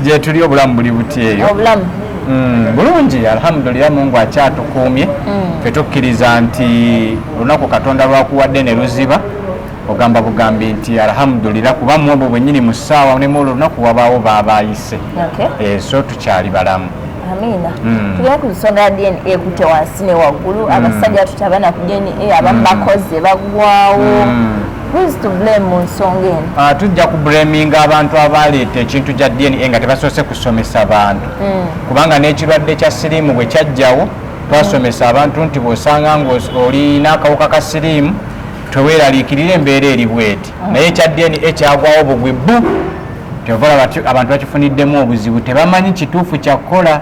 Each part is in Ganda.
je tuli obulamu buli butyeyo obulamu bulungi alhamdulillah Mungu akyatukuumye ffe tukkiriza nti olunaku Katonda lwakuwadde ne luziba ogamba bugambi nti alhamdulillah kuba mu obwo bwennyini mu ssaawa ne mu olunaku wabaawo baabayise so tukyali balamu. Amina. Tulina ku nsonga ya DNA kute wansi ne waggulu abasajja tutabana ku DNA abamu bakoze bagwawo. Who is to blame mu nsonga eno? Tujja ku blaminga abantu abaleeta ekintu kya DNA nga tebasoose kusomesa abantu kubanga n'ekirwadde kya siriimu bwe kyajjawo twasomesa abantu nti bw'osanga ng'olina akawuka ka siriimu teweeraliikirira embeera eri bweti naye ekya DNA kyagwawo bugwi bbu kyovala abantu bakifuniddemu obuzibu tebamanyi kituufu kyakukola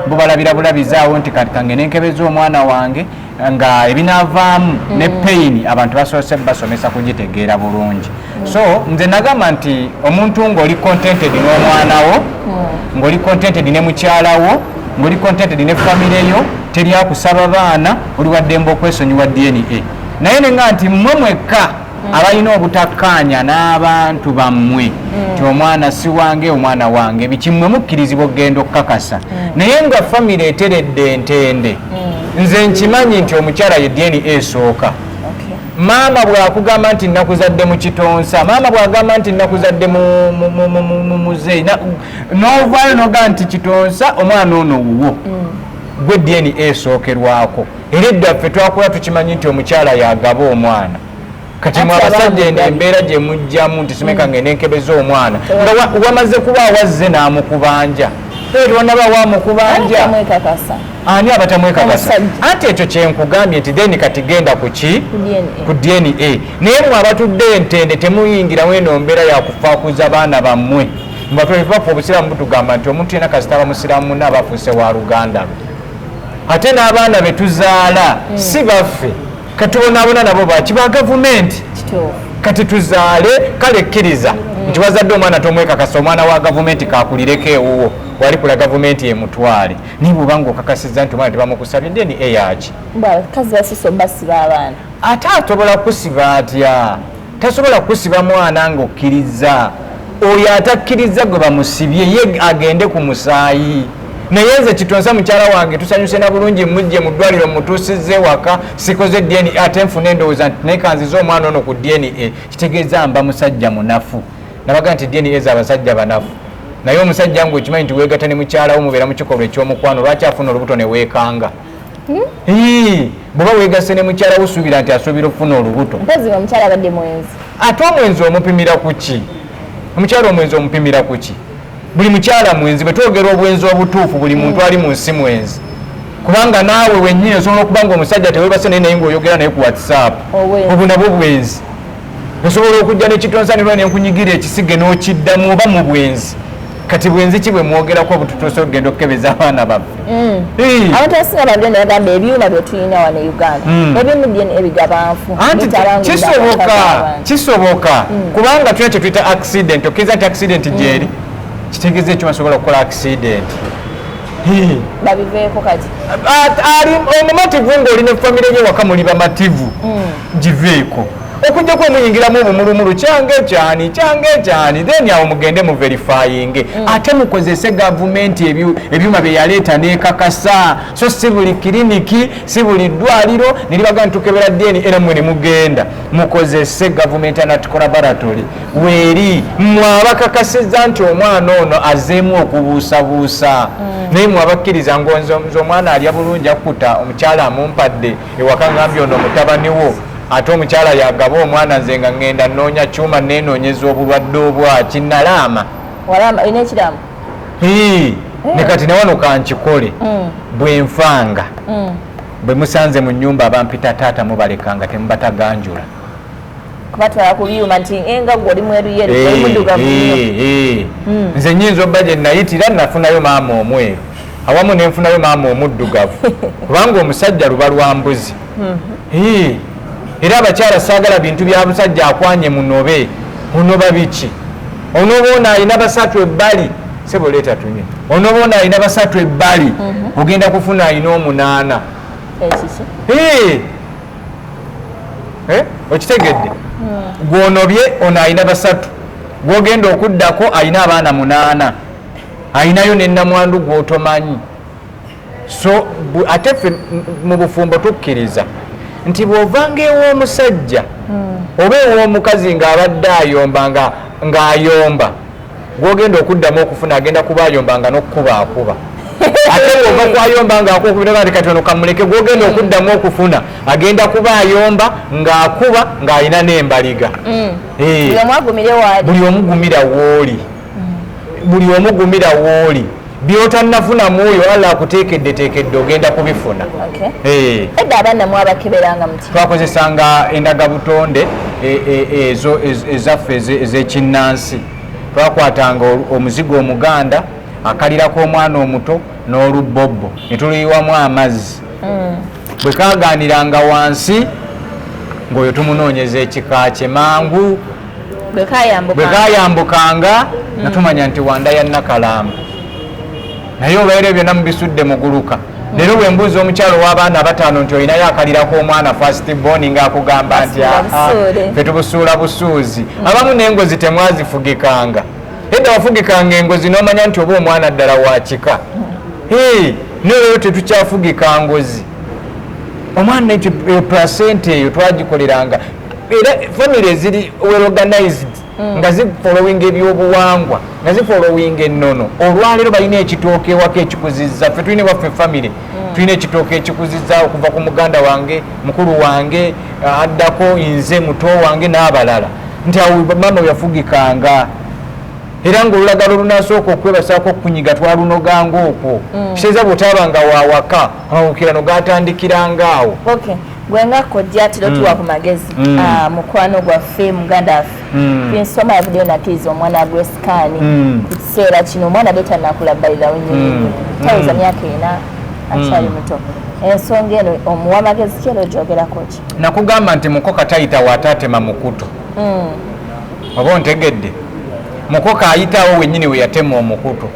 bo balabira bulabizaawo nti kati kange nenkebeza omwana wange nga ebinaavaamu ne pain abantu basoose basomesa kugitegeera bulungi. So nze nagamba nti omuntu ng'oli contented n'omwana wo ng'oli contented ne mukyalawo ng'oli contented ne famire yo teri akusaba baana oli waddembe okwesonyiwa DNA naye nenga nti mmwe mwekka abalina obutakkaanya n'abantu bammwe ti omwana si wange omwana wange bikimwe mukkirizibwa okgenda okukakasa naye nga famire eteredde entende nze nkimanyi nti omukyala ye DNA esooka. Maama bw'akugamba nti nakuzadde mu Kitonsa maama bw'agamba nti nakuzadde mu muzeeyi n'ovaayo n'ogamba nti Kitonsa omwana ono wuwo gwe DNA esookerwako era edda ffe twakula tukimanyi nti omukyala yagaba omwana kati mwe abasajja eno embeera gye mujjamu nti simeka ngende nkebeza omwana nga wamaze kuba awazze n'amukubanja bonna ba wamukubanja ani abatamwekakasa anti ekyo kyenkugambye nti then kati genda ku DNA naye mwe abatudde entende temuyingiramu eno mbeera yakufaakuza baana bammwe mbatwebafu obusiraamu butugamba nti omuntu yena kasita abamusiraamu munne aba afuuse wa luganda lwe ate n'abaana be tuzaala si baffe kati bonaabona nabo baki ba gavumenti kati tuzaale kale kkiriza nti wazadde omwana tomwekakasa omwana wa gavumenti kakulireko ewuwo wali kula gavumenti emutwale niba obanga okakasizza nti omwana tebamukusabye deni eyaki ate atobola kusiba atya tasobola kusiba mwana ng'okkiriza oyo atakkiriza gwe bamusibye ye agende ku musaayi naye nze Kitonsa mukyala wange tusanyuse na bulungi mujje mu ddwaliro mutuusizze waka sikoze DNA ate nfune endowooza nti naye kanziza omwana ono ku DNA kitegeeza mba musajja munafu nabaga nti DNA z'abasajja banafu naye omusajja ngo okimanyi nti weegatta ne mukyalawo mubeera mu kikolwa ekyomukwano lwaki afuna olubuto ne weekanga bw'oba weegasse ne mukyalawo osuubira nti asuubira okufuna olubuto ate omwenzi omupimira ku ki omukyala omwenzi omupimira ku ki buli mukyala mwenzi bwe twogera obwenzi obutuufu buli muntu ali mu nsi mwenzi kubanga naawe wennyini osobola okuba nga omusajja teweebase naye naye ng'oyogera naye ku WhatsApp obwo nabwo bwenzi osobola okujja ne Kitonsa ne nenkunyigira ekisige n'okiddamu oba mu bwenzi kati bwenzi ki bwe mwogerako obututuuse okugenda okukebeza abaana baffe abantu asinga bagenda bagamba ebyuma bye tulina wano e Uganda ebimu ebigabanfu kisoboka kubanga tulina kye tuyita accident okkiriza nti accident gyeri kitegeeza ekyuma asobola okukola accident babiveeko kati ali omumativu ng'oli ne famire ye waka muli bamativu giveeko okujja kwemuyingiramu obumulumulu kyange kyani then awo mugende mu verifying ate mukozese gavumenti ebyuma bye yaleeta n'ekakasa so si buli kiriniki si buli ddwaliro neribaga ntukebera DNA era mwe ne mugenda mukozese gavumenti anati collaboratory weeri mwe abakakasizza nti omwana ono azeemu okubuusabuusa naye mwe abakkiriza ngonze omwana alya bulungi akuta omukyala amumpadde ewaka ngambye ono mutabaniwo ate omukyala yagaba omwana nze nga ngenda nnoonya kyuma neenoonyeza obulwadde obwaki nalaama ina ekiramu ne kati newano kankikole bwe nfanga bwe musanze mu nnyumba abampita taata mubalekanga temubataganjula kubatwala ku byuma nti enga gwoli mweruyeru nze nnyinza obba gye nayitira nafunayo maama omweru awamu nenfunayo maama omuddugavu kubanga omusajja luba lwa mbuzi era abakyala saagala bintu bya busajja akwanye munobe onoba biki onoba ono alina basatu ebbali seboleeta tunye onoba ono alina basatu ebbali ogenda kufuna alina 8 okitegedde gwonobye ono alina basatu gwogenda okuddako alina abaana 8 ayinayo n'ennamwandu gw'otomanyi. So ate ffe mu bufumbo tukkiriza nti bw'ovanga ew'omusajja oba ew'omukazi ng'abadde ayomba ng'ayomba gw'ogenda okuddamu okufuna agenda kuba ayombanga n'okukubaakuba. Ate bw'ova kwayomba ng'akukubira kati katono kamuleke gw'ogenda okuddamu okufuna agenda kuba ayomba ng'akuba ng'alina n'embaliga. Buli omugumira w'oli. Buli omugumira w'oli. By'otannafuna mwoyo Allah akuteekedde ogenda kubifuna. Edda abaana mwabakeberanga muti. Twakozesanga endagabutonde ezo ezaffe ez'ekinnansi. Twakwatanga omuzigo omuganda akalirako omwana omuto n'olubobbo ne tuliyiwamu amazzi. Bwe kaaganiranga wansi ng'oyo tumunoonyeza ekika kye mangu. Bwe kaayambukanga nga tumanya nti wanda ya Nakalamba. Naye olwaleero byonna mubisudde muguluka. Leero bwe mbuuza omukyalo w'abaana bataano nti olinayo akalirako omwana first born ng'akugamba nti ffe tubusuula busuuzi. Abamu n'engozi temwazifugikanga. Edda wafugikanga engozi n'omanya nti oba omwana ddala wa kika. N'olwero tetukyafugika ngozi. Omwana ekyo placenta eyo twagikoleranga. Era family eziri well organized nga zifolowinga ebyobuwangwa nga zifolowinga ennono. Olwaleero balina ekitooke ewaka ekikuzizza. Ffe tulina waffe family tulina ekitooke ekikuzizza okuva ku muganda wange mukulu wange addako nze muto wange n'abalala nti awo mama yafugikanga. Era ng'olulagala olunasooka okwebasaako okunyiga twalunoganga okwo. Kitegeeza bw'otaabanga wawaka amawukirano gaatandikiranga awo. Gwenga Kojja tulotuwa ku magezi mukwano gwaffe muganda waffe nsoma yavuddeyo nakkiriza omwana gw'esikaani ku kiseera kino omwana getannakula bayirawo nnyo taweza myaka ena akyali muto. Ensonga eno omuwa amagezi ki era ogyogerako ki? Nakugamba nti mukoka tayita wataatema mukutu. Oba ontegedde? Mukoka ayitawo wennyini we yatema omukutu.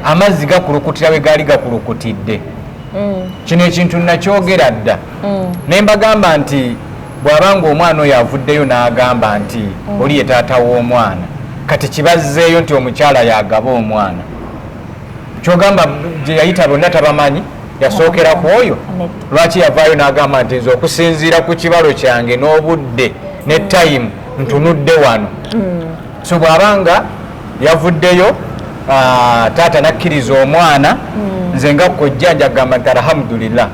Amazzi gakulukutira we gaali gakulukutidde. Kino ekintu nakyogera dda. Ne mbagamba nti bw'abanga omwana oyo avuddeyo n'agamba nti oli ye taata w'omwana kati kibazzeeyo nti omukyala yagaba omwana. Kyogamba gye yayita bonna tabamanyi yasookera ku oyo. Lwaki yavaayo n'agamba nti nze okusinziira ku kibalo kyange n'obudde ne tayimu ntunudde wano. So bw'abanga yavuddeyo taata nakkiriza omwana nze nga Kojja njagamba nti alhamdulillah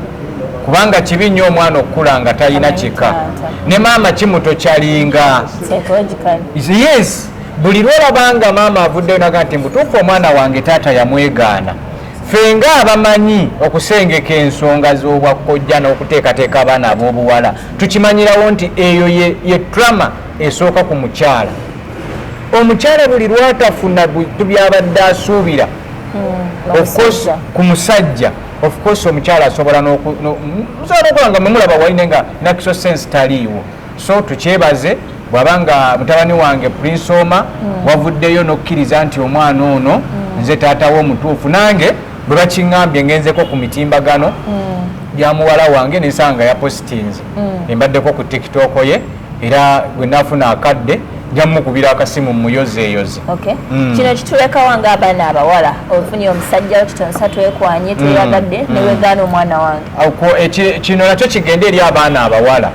kubanga kibi nnyo omwana okukula nga talina kika ne maama kimuto kyalinga. Yes, buli lwolabanga maama avuddeyo naga nti mbutuufu omwana wange taata yamwegaana. Ffe nga abamanyi okusengeka ensonga z'obwa Kojja n'okuteekateeka abaana ab'obuwala tukimanyirawo nti eyo ye trauma esooka ku mukyala. Omukyala buli lwatafuna byabadde asuubira ku musajja of course omukyala asobola n'okukola nga memulaba waline nga nakiso sense taliiwo. So tukyebaze bw'abanga mutabani wange Prince Oma wavuddeyo n'okkiriza nti omwana ono nze taatawo omutuufu. Nange bwe bakiŋŋambye ngenzeko ku mitimbagano gya muwala wange nensanga yapositinze embaddeko ku TikTok ye era bwe naafuna akadde njamukubira akasimu muyozeeyoze. Kino kituleka wange abaana abawala ofunye omusajja Kitonsa twekwanye tweyagadde newegaana omwana wange. Kino nakyo kigenda eri abaana abawala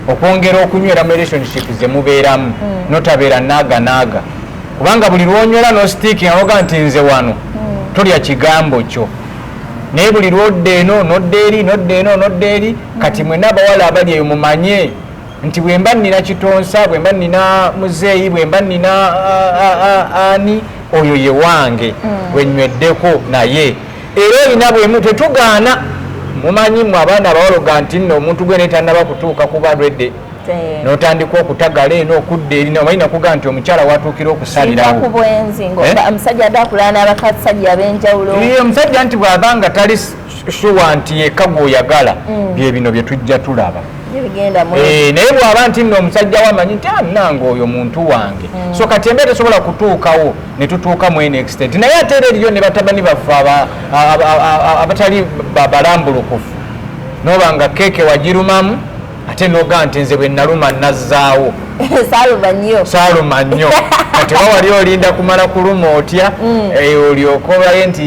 okwongera okunywera mu relationship ze mubeeramu notabeera naaga kubanga buli lwonyola nositiiki awoga nti nze wano tolya kigambo kyo naye buli lwodda eno nodda eri kati mwenna abawala abali eyo mumanye nti bwemba nina Kitonsa bwemba nina muzeeyi bwemba nina ani oyo ye wange wennyweddeko naye era olina bwemu tetugaana mumanyi mu abaana abawaloga nti nno omuntu gwene tannaba kutuuka kuba lwedde n'otandika okutagala eno okudda eri nomanyi nakugaa nti omukyala watuukira okusalirawo omusajja addakulana n'abakasajja ab'enjawulo. Omusajja nti bw'abanga tali shuwa nti yekka gw'oyagala bye bino bye tujja tulaba. Naye bw'aba nti nno omusajja wamanyi nti nange oyo muntu wange. So kati embeera tesobola kutuukawo ne tutuuka mu ene extent. Naye ate era eriyo ne batabani baffe abatali balambulukufu n'oba nga keeke wagirumamu ate noga nti nze bwe naluma nazzaawo saaluma nnyo kati oba wali olinda kumala kuluma otya olyoka olaye nti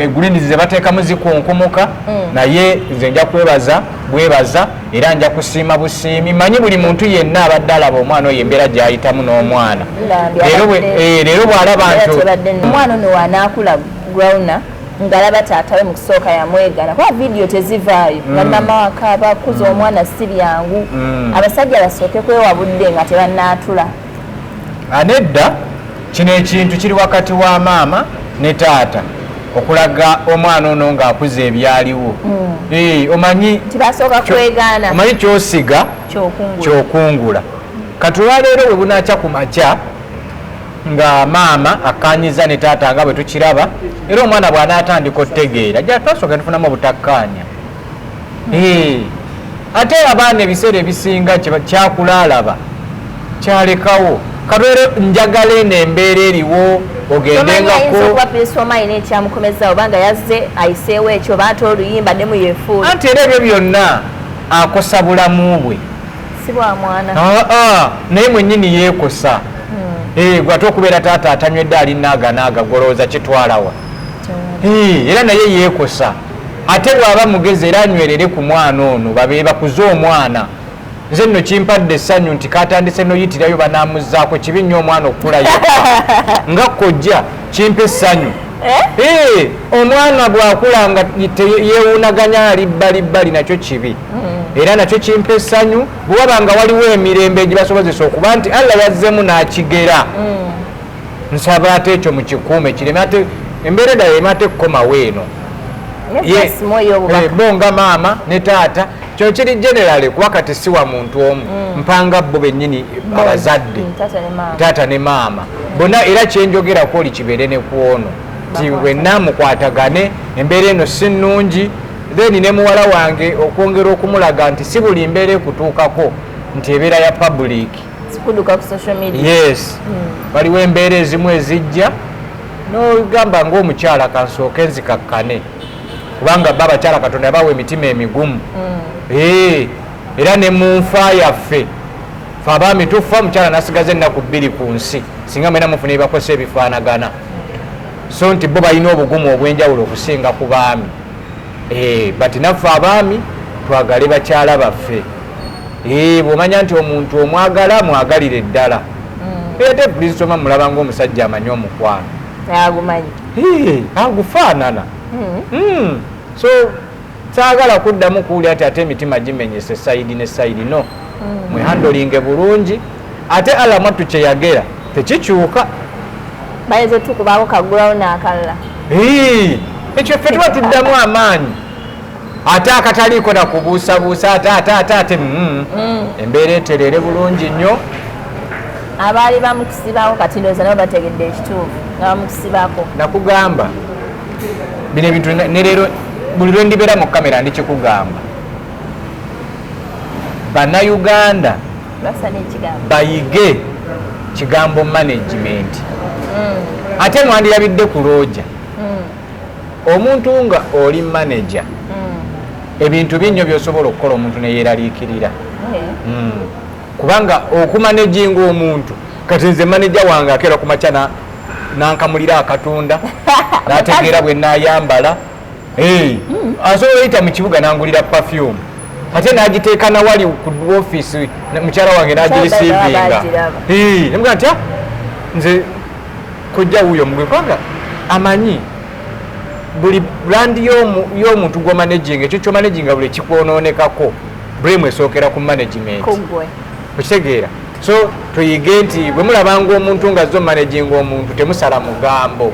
egulinizi ze bateekamu zikunkumuka naye nze nja bwebaza era nja kusiima busiimi manyi buli muntu yenna abadde alaba omwana oyo embeera gy'ayitamu n'omwana leero bw'alaba nti omwana ono wanaakula gwawuna ng'alaba taatawe mu kusooka yamwegana kuba vidiyo tezivaayo bannama waka bakuza omwana si byangu abasajja basooke kwewabudde nga tebannaatula anedda kino ekintu kiri wakati wa maama ne taata okulaga omwana ono ng'akuza ebyaliwo omanyi tibasooka kwegaana omanyi kyosiga kyokungula kati olwaleero bwe bunakya ku makya nga maama akanyiza ne taata nga bwe tukiraba era omwana bw'anaatandika otegeera twasooka tufunamu obutakkaanya ate abaana ebiseera ebisinga kyakula alaba kyalekawo kabeere njagala eno embeera eriwo ogendengakoayina ekyamukomeza obanga yazze ayiseewo ekyo baata oluyimba ne muyefuula anti era ebyo byonna akosa bulamu bwe si bwa mwana naye mwennyini yeekosa gwate okubeera taata atanywedde alinaaganaaga golowooza kitwalawa era naye yeekosa ate bw'aba mugezi era anywerere ku mwana ono babe bakuze omwana nze nno kimpadde essanyu nti katandise noyitirayo banamuzzaako kibi nnyo omwana okulayo nga kojja kimpa essanyu omwana bw'akula nga yeewunaganya alibbalibbali nakyo kibi era nakyo kimpa essanyu bwewaba nga waliwo emirembe egibasobozesa okuba nti alla yazzemu n'akigera nsaba ate ekyo mu kikuume kireme ate embeera eddala emate kukomawo eno bo nga maama ne taata kyo kiri generale kuba kati si wa muntu omu mpanga bo bennyini abazadde taata ne maama bonna era kyenjogerako oli kibeere ne kwono ti wenna mukwatagane embeera eno si nnungi then ne muwala wange okwongera okumulaga nti si buli mbeera ekutuukako nti ebeera ya public yes waliwo embeera ezimu ezijja nogamba ng'omukyala kansooke nzikakkane kubanga ba abakyala katonda yabawa emitima emigumu era ne mu nfa yaffe fe abaami tufa omukyala nasigaza ennaku 2 ku nsi singa mwena mufuna ebibakosa ebifaanagana so nti bo balina obugumu obw'enjawulo okusinga ku baami bati naffe abaami twagale bakyala baffe bw'omanya nti omuntu omwagala mwagalire ddala ate pulisitoma mulaba ng'omusajja amanyi omukwano agufaanana so saagala kuddamu kuwulira ati ate emitima gimenyese sayidi ne sayidi no mwehandolinge bulungi ate alamwattu kyeyagera tekikyuka bayeze tukubaako kagulawo n'akalala ekyo ffe tuba tuddamu amaanyi ate akataliiko nakubuusabuusa ate embeera eterere bulungi nnyo abaali bamukisibako kati ndowooza nabo bategedde ekituufu nga bamukisibako nakugamba bino ebintu nerero buli lwe ndibeera mu kamera ndikikugamba bannayuganda bayige kigambo management ate mwandiyabidde ku looja omuntu nga oli manager ebintu binnyo byosobola okukola omuntu neyeeraliikirira kubanga okumanejinga omuntu kati nze manager wange akeera ku makya nankamulira akatunda nategeera bwe nayambala asobola oyita mu kibuga nangulira perfume ate nagiteeka nawali ku ofiisi mukyala wange nagirisiivinga nemuga nti nze kojja wuuyo mugwe kubanga amanyi buli brandi y'omuntu gw'omanaging ekyo ky'omanaginga buli kikwonoonekako bremu esookera ku management okitegeera so tuyige nti bwe mulabanga omuntu nga zo managinga omuntu temusala mugambo